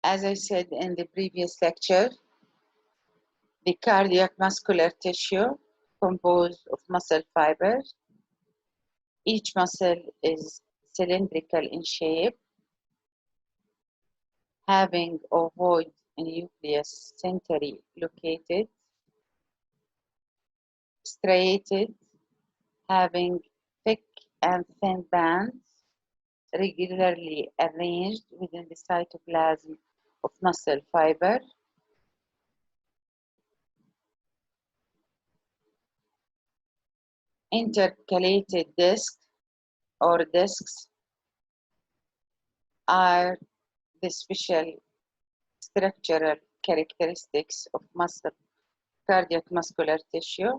As I said in the previous lecture, the cardiac muscular tissue composed of muscle fibers. Each muscle is cylindrical in shape, having ovoid nucleus centrally located, striated, having thick and thin bands regularly arranged within the cytoplasm of muscle fiber. Intercalated discs or discs are the special structural characteristics of cardiac muscular tissue,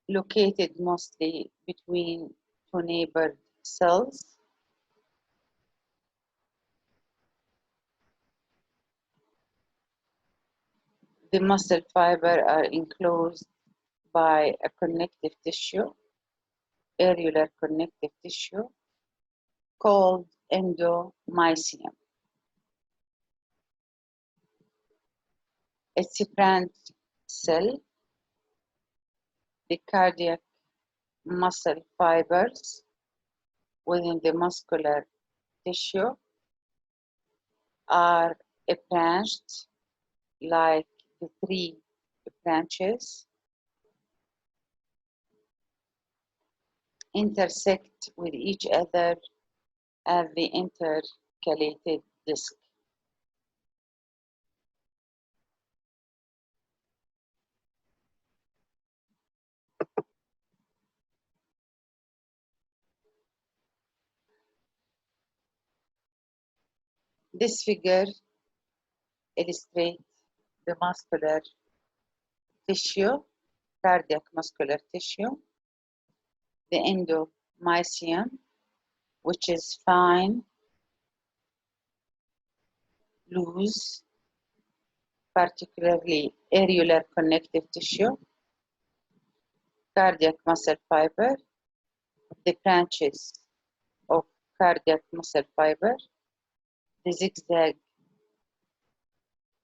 located mostly between two neighbored cells. The muscle fiber are enclosed by a connective tissue, areolar connective tissue, called endomysium. It's a branch cell. The cardiac muscle fibers within the muscular tissue are branched like the three branches, intersect with each other at the intercalated disc. This figure illustrates the muscular tissue, cardiac muscular tissue, the endomysium, which is fine, loose, particularly areolar connective tissue, cardiac muscle fiber, the branches of cardiac muscle fiber, the zigzag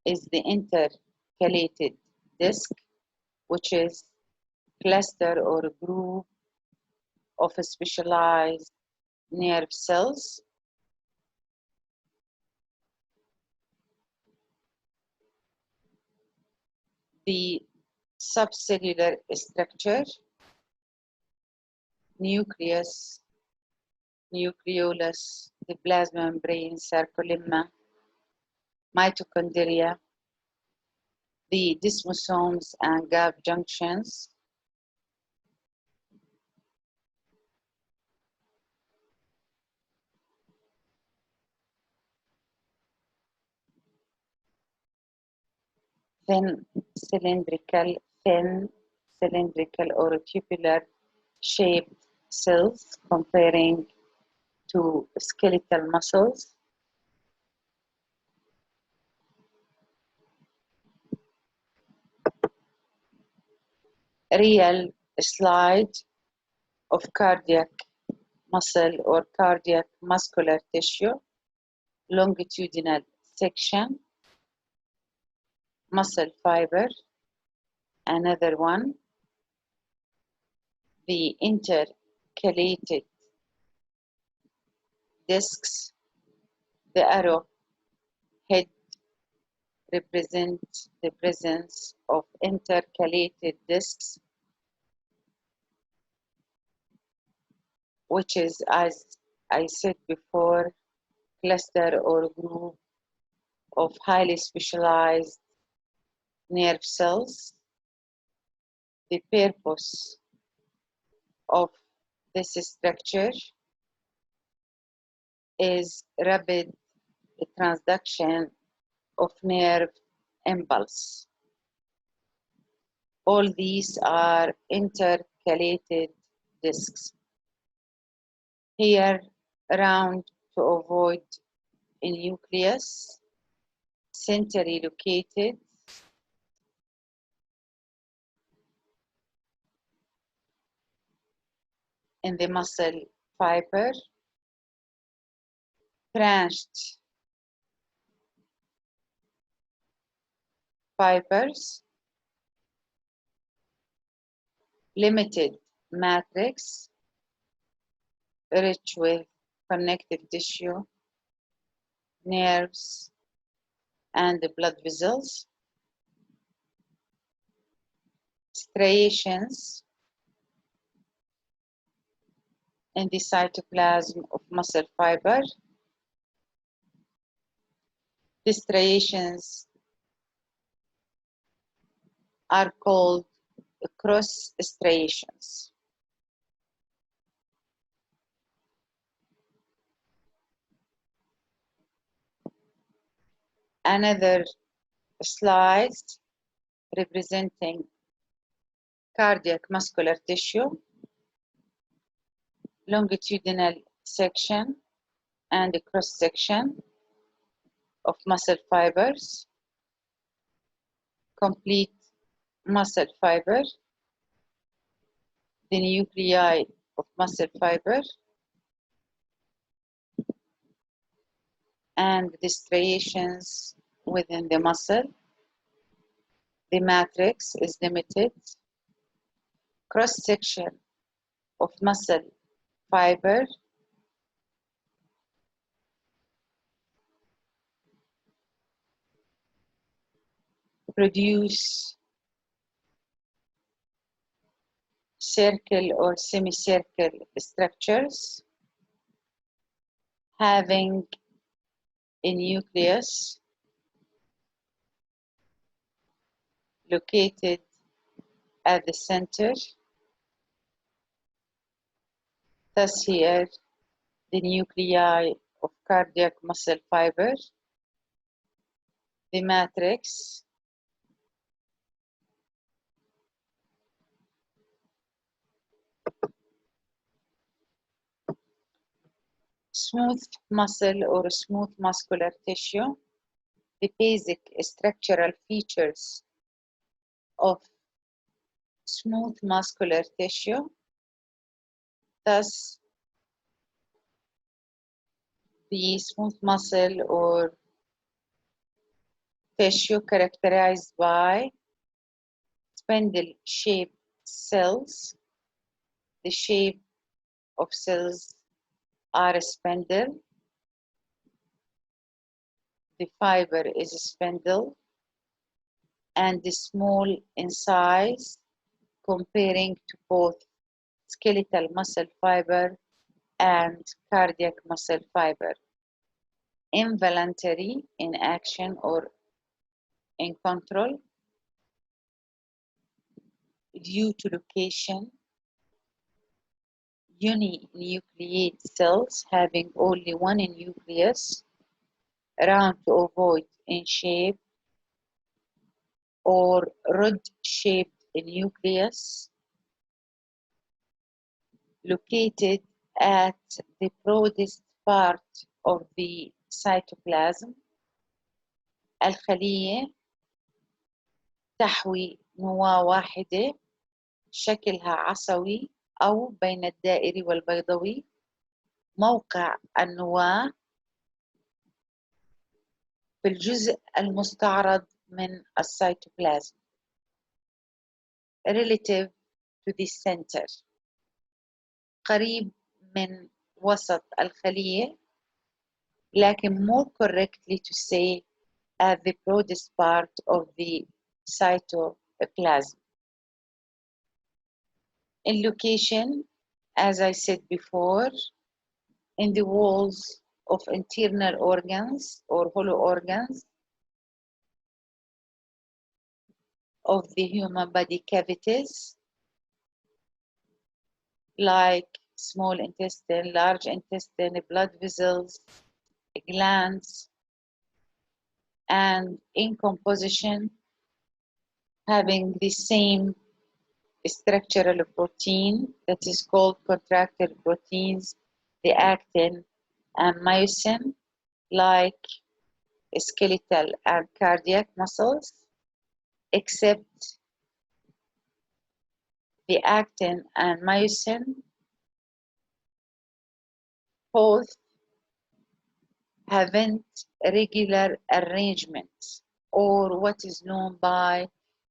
is the intercalated disc, which is cluster or group of specialized nerve cells. The subcellular structure, nucleus, nucleolus, the plasma membrane, sarcolemma, mitochondria, the desmosomes and gap junctions, thin cylindrical or tubular shaped cells comparing to skeletal muscles. Real slide of cardiac muscle or cardiac muscular tissue, longitudinal section, muscle fiber, another one, the intercalated discs, the arrow head represents the presence of intercalated discs, which is, as I said before, cluster or group of highly specialized nerve cells. The purpose of this structure is rapid transduction of nerve impulse. All these are intercalated discs. Here, round to ovoid in nucleus, centrally located, in the muscle fiber, branched fibers, limited matrix, rich with connective tissue, nerves, and the blood vessels, striations in the cytoplasm of muscle fiber. The striations are called cross striations. Another slide representing cardiac muscular tissue, longitudinal section and cross section of muscle fibers, complete muscle fiber, the nuclei of muscle fiber, and the striations within the muscle. The matrix is limited. Cross-section of muscle fiber, produce circle or semicircle structures having a nucleus located at the center. Thus here, the nuclei of cardiac muscle fiber, the matrix, smooth muscle or smooth muscular tissue, the basic structural features of smooth muscular tissue. Thus, the smooth muscle or tissue characterized by spindle-shaped cells. The shape of cells are a spindle. The fiber is a spindle and is small in size comparing to both skeletal muscle fiber and cardiac muscle fiber. Involuntary in action or in control due to location. Uninucleate cells having only one nucleus, round to ovoid in shape, or rod-shaped nucleus located at the broadest part of the cytoplasm. الخلية تحوي نواة واحدة شكلها عصوي أو بين الدائري والبيضوي. موقع النواة في الجزء المستعرض من السيتوبلازم. Relative to the center. قريب من وسط الخلية لكن more correctly to say at the broadest part of the cytoplasm. In location, as I said before, in the walls of internal organs or hollow organs of the human body cavities, like small intestine, large intestine, blood vessels, glands, and in composition having the same structural protein that is called contractile proteins, the actin and myosin, like skeletal and cardiac muscles, except the actin and myosin both haven't regular arrangements, or what is known by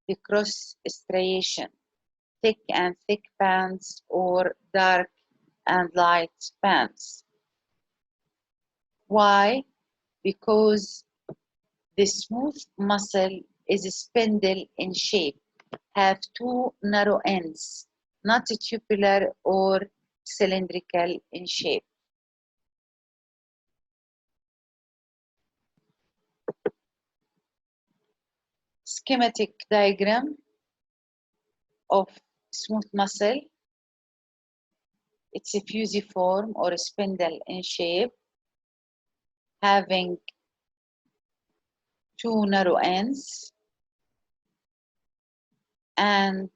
the cross striation, thick and thick bands or dark and light bands. Why? Because the smooth muscle is spindle in shape, have two narrow ends, not tubular or cylindrical in shape. Schematic diagram of smooth muscle. It's a fusiform or spindle in shape, having two narrow ends and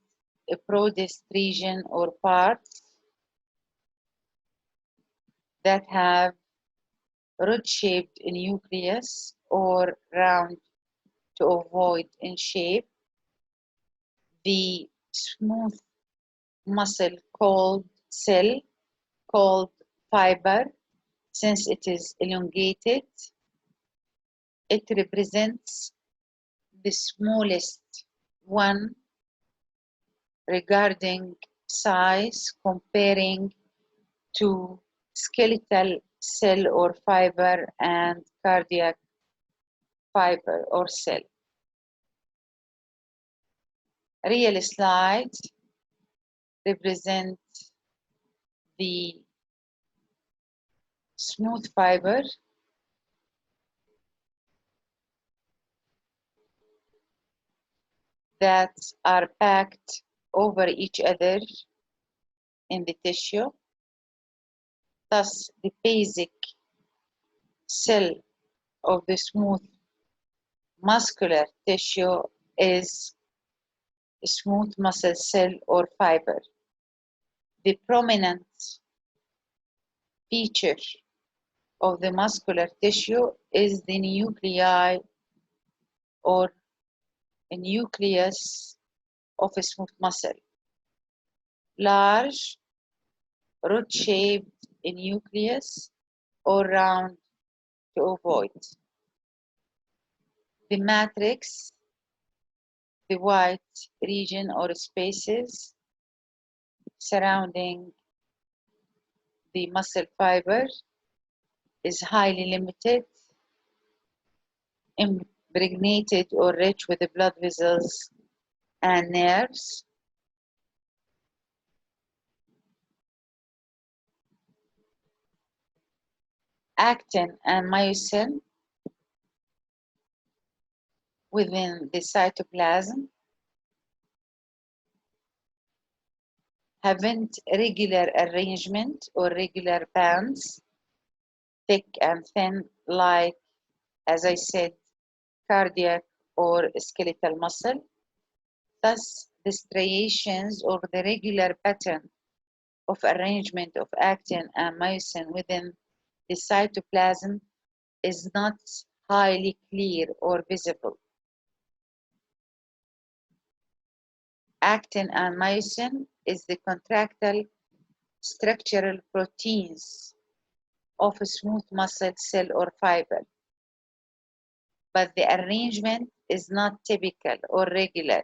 a broadest region or parts that have rod-shaped nucleus or round to ovoid in shape. The smooth muscle called cell, called fiber, since it is elongated, it represents the smallest one regarding size comparing to skeletal cell or fiber and cardiac fiber or cell. Real slides represent the smooth fiber that are packed over each other in the tissue. Thus, the basic cell of the smooth muscular tissue is a smooth muscle cell or fiber. The prominent feature of the muscular tissue is the nuclei or a nucleus of a smooth muscle. Large, rod-shaped nucleus or round to ovoid. The matrix, the white region or spaces surrounding the muscle fiber, is highly limited, impregnated or rich with the blood vessels and nerves. Actin and myosin within the cytoplasm haven't regular arrangement or regular bands, thick and thin, like, as I said, cardiac or skeletal muscle. Thus, the striations or the regular pattern of arrangement of actin and myosin within the cytoplasm is not highly clear or visible. Actin and myosin is the contractile structural proteins of a smooth muscle cell or fiber, but the arrangement is not typical or regular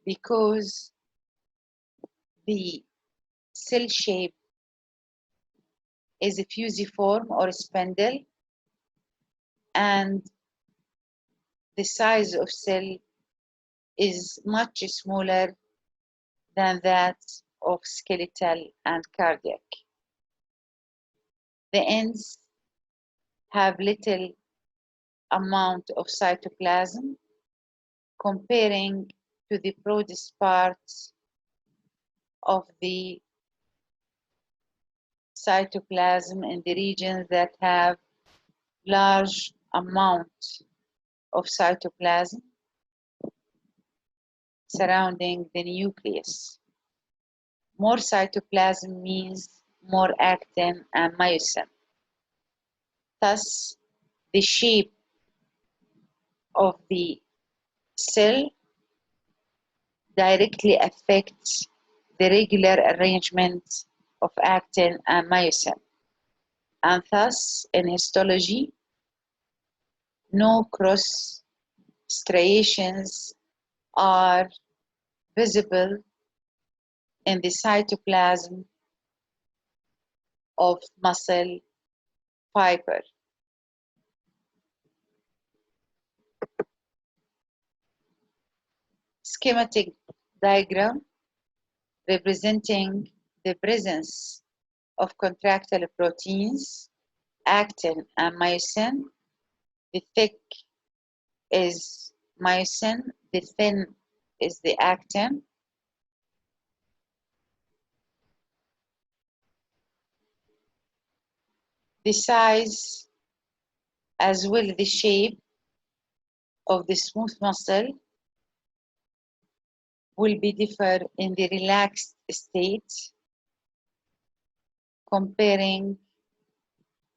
because the cell shape is a fusiform or spindle, and the size of cell is much smaller than that of skeletal and cardiac. The ends have little amount of cytoplasm comparing to the broadest parts of the cytoplasm in the regions that have large amount of cytoplasm surrounding the nucleus. More cytoplasm means more actin and myosin. Thus, the shape of the cell directly affects the regular arrangement of actin and myosin. and thus in histology, no cross striations are visible in the cytoplasm of muscle fiber. Schematic diagram representing the presence of contractile proteins, actin and myosin. The thick is myosin, the thin is the actin. The size as well as the shape of the smooth muscle will be differ in the relaxed state comparing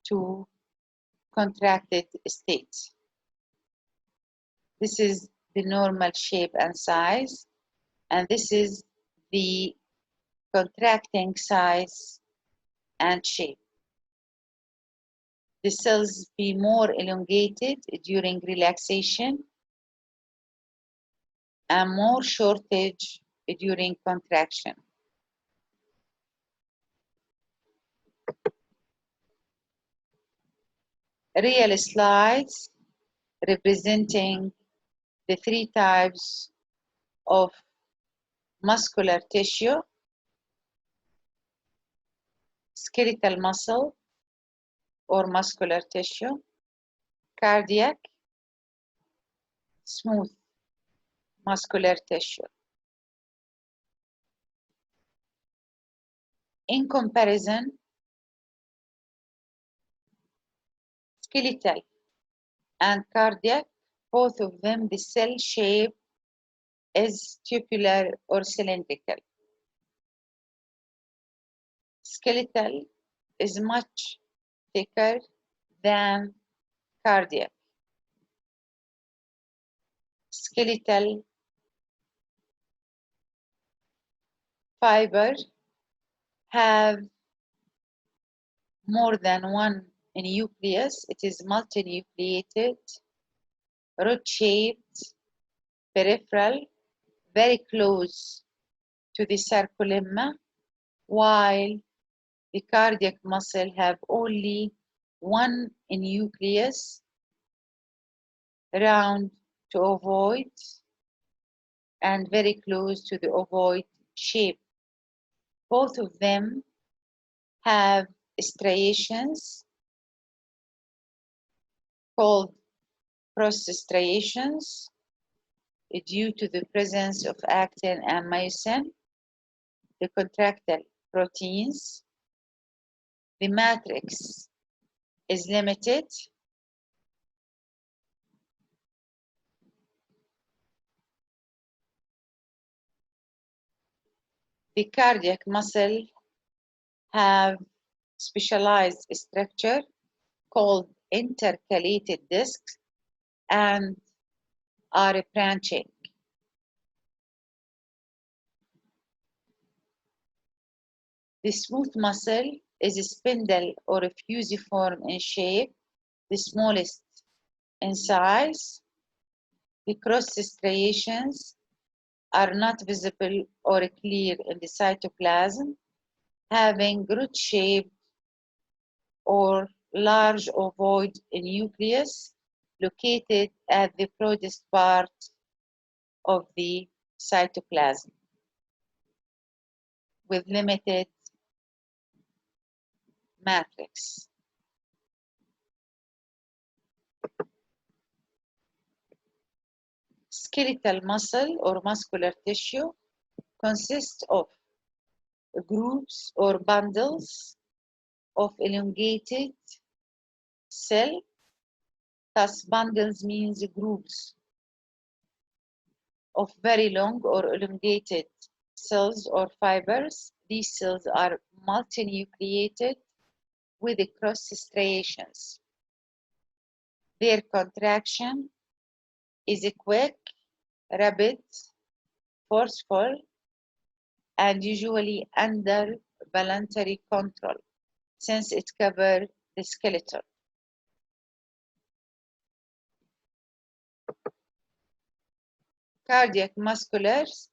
to contracted state. This is the normal shape and size, and this is the contracting size and shape. The cells be more elongated during relaxation and more shortage during contraction. Real slides representing the three types of muscular tissue: skeletal muscle or muscular tissue, cardiac, smooth muscular tissue. In comparison, skeletal and cardiac, both of them, the cell shape is tubular or cylindrical. Skeletal is much thicker than cardiac. Skeletal fiber have more than one nucleus. It is multinucleated, rod-shaped, peripheral, very close to the sarcolemma, while the cardiac muscle have only one nucleus, round to ovoid and very close to the ovoid shape. Both of them have striations called cross striations due to the presence of actin and myosin, the contractile proteins. The matrix is limited. The cardiac muscle have specialized structure called intercalated discs and are branching. The smooth muscle is a spindle or a fusiform in shape, the smallest in size. The cross striations are not visible or clear in the cytoplasm, having root-shaped or large ovoid nucleus located at the broadest part of the cytoplasm with limited matrix. Skeletal muscle or muscular tissue consists of groups or bundles of elongated cell. Thus, bundles means groups of very long or elongated cells or fibers. These cells are multinucleated with cross striations. Their contraction is quick, rapid, forceful, and usually under voluntary control, since it covers the skeleton. Cardiac musculars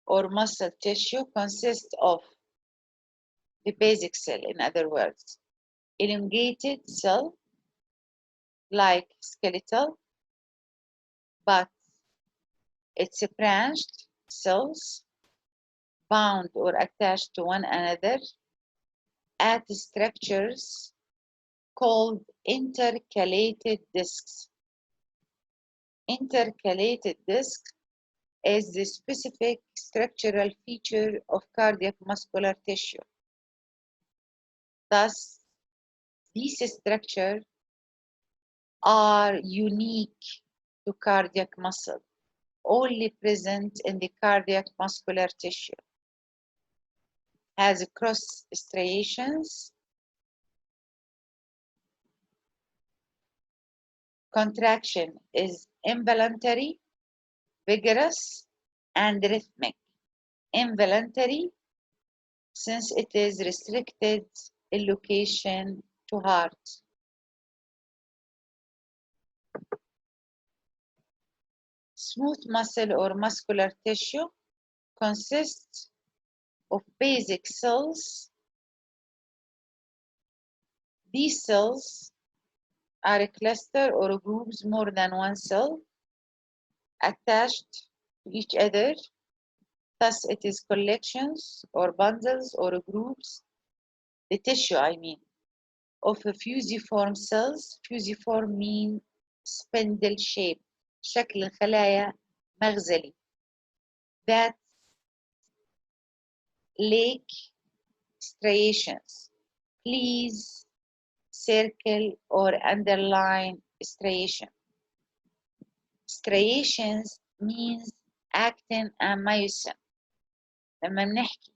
or muscle tissue consists of the basic cell, in other words, elongated cell like skeletal, but it's branched cells bound or attached to one another at structures called intercalated discs. Intercalated disc is the specific structural feature of cardiac muscular tissue. Thus, these structures are unique to cardiac muscle, only present in the cardiac muscular tissue. Has cross striations, contraction is involuntary, vigorous, and rhythmic. Involuntary, since it is restricted in location to heart. Smooth muscle or muscular tissue consists of basic cells. These cells are a cluster or groups more than one cell attached to each other. Thus, it is collections or bundles or groups, the tissue I mean, of fusiform cells. Fusiform mean spindle shape, شكل الخلايا مغزلي. That lack striations. Please circle or underline striation. Striations means actin and myosin. لما بنحكي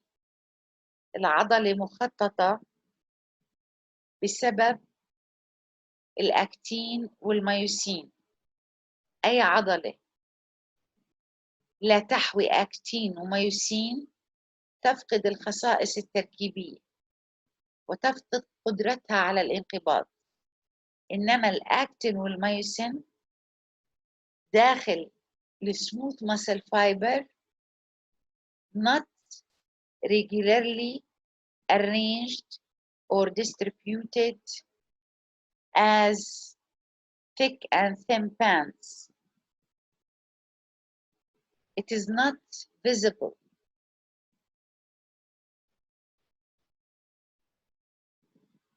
العضلة مخططة بسبب الأكتين والميوسين. أي عضلة لا تحوي أكتين وميوسين تفقد الخصائص التركيبية وتفقد قدرتها على الانقباض. إنما الأكتين والميوسين داخل السموث muscle fiber not regularly arranged or distributed as thick and thin bands. It is not visible.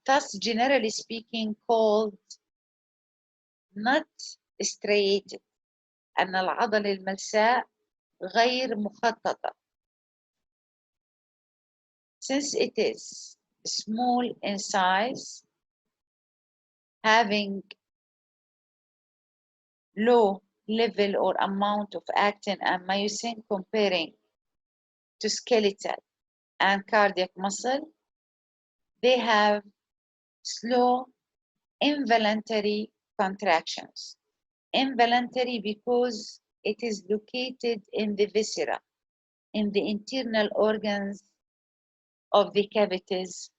Thus, generally speaking, called not striated. أن العضلة الملساء غير مخططة. Since it is small in size, having low level or amount of actin and myosin comparing to skeletal and cardiac muscle, they have slow involuntary contractions. Involuntary because it is located in the viscera, in the internal organs of the cavities.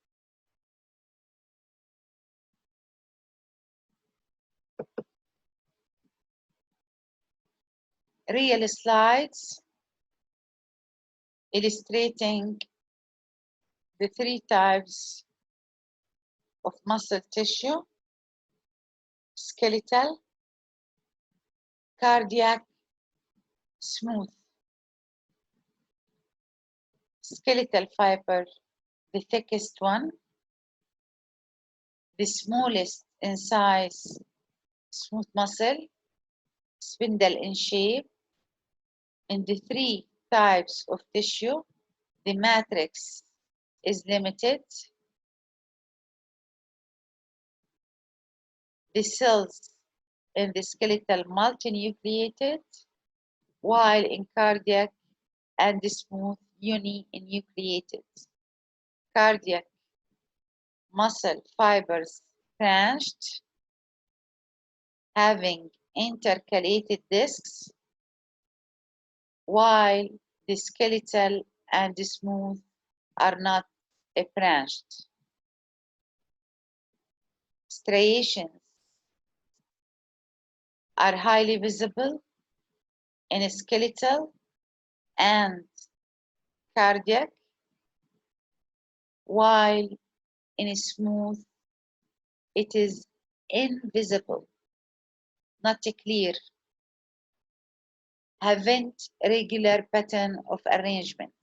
Real slides illustrating the three types of muscle tissue: skeletal, cardiac, smooth. Skeletal fiber, the thickest one, the smallest in size, smooth muscle, spindle in shape. In the three types of tissue, the matrix is limited. The cells in the skeletal multinucleated, while in cardiac and the smooth uninucleated. Cardiac muscle fibers branched, having intercalated discs, while the skeletal and the smooth are not branched. striations are highly visible in skeletal and cardiac, while in smooth it is invisible, not clear, haven't regular pattern of arrangement.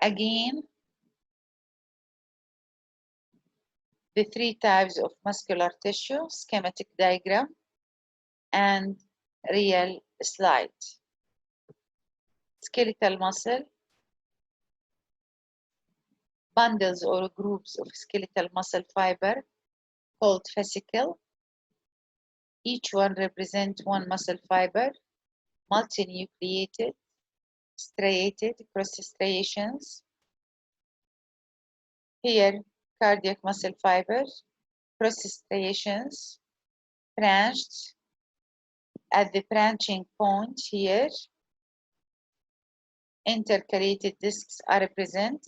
Again, the three types of muscular tissue, schematic diagram, and real slide. Skeletal muscle, bundles or groups of skeletal muscle fiber called fascicle. Each one represents one muscle fiber, multinucleated, striated, cross striations. Here, cardiac muscle fibers, cross striations, branched. At the branching point here, intercalated discs are present.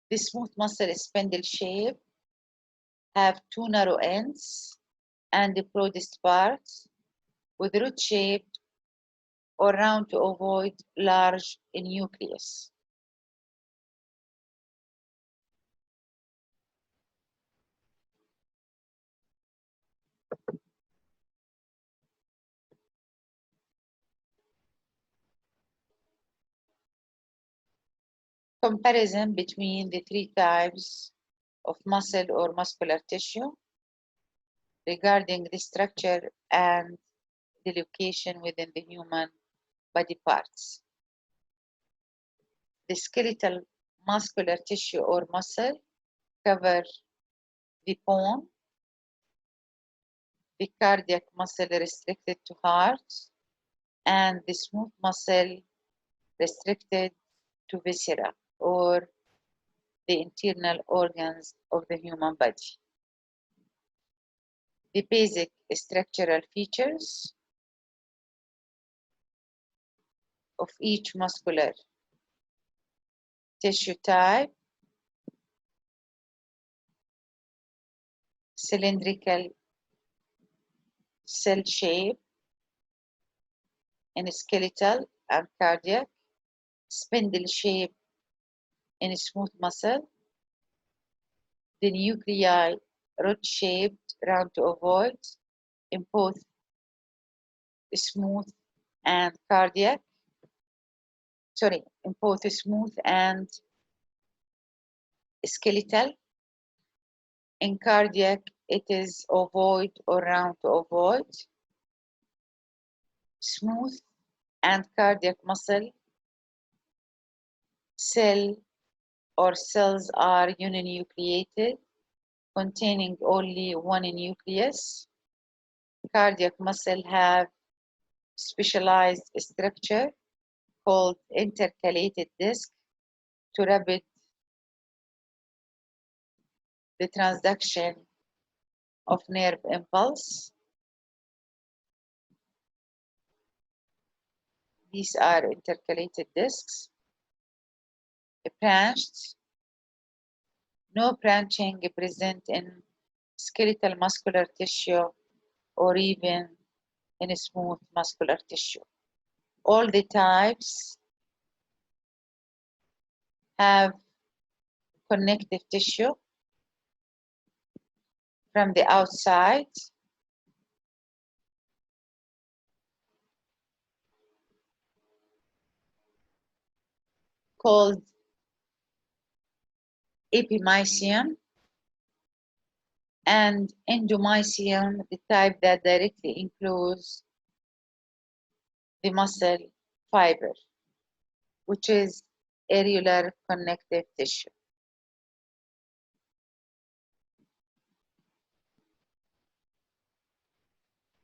The smooth muscle spindle shape have two narrow ends and the broadest parts with root-shaped or round to avoid large nucleus. Comparison between the three types of muscle or muscular tissue regarding the structure and the location within the human body parts. The skeletal muscular tissue or muscle cover the bone, the cardiac muscle restricted to heart, and the smooth muscle restricted to viscera or the internal organs of the human body. The basic structural features of each muscular tissue type: cylindrical cell shape in skeletal and cardiac, spindle shape in smooth muscle, the nuclei root-shaped round to ovoid in both smooth and cardiac, in both smooth and skeletal. In cardiac, it is ovoid or round to ovoid. Smooth and cardiac muscle cell or cells are uninucleated, containing only one nucleus. Cardiac muscle have specialized structure called intercalated disc to rapid the transduction of nerve impulse. These are intercalated discs. Branched, no branching present in skeletal muscular tissue or even in smooth muscular tissue. All the types have connective tissue from the outside called epimysium and endomysium, the type that directly enclose the muscle fiber, which is areolar connective tissue.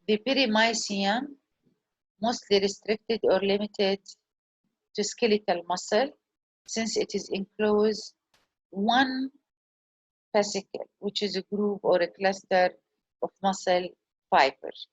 The perimysium, mostly restricted or limited to skeletal muscle, since it is enclosed one fascicle, which is a group or a cluster of muscle fibers.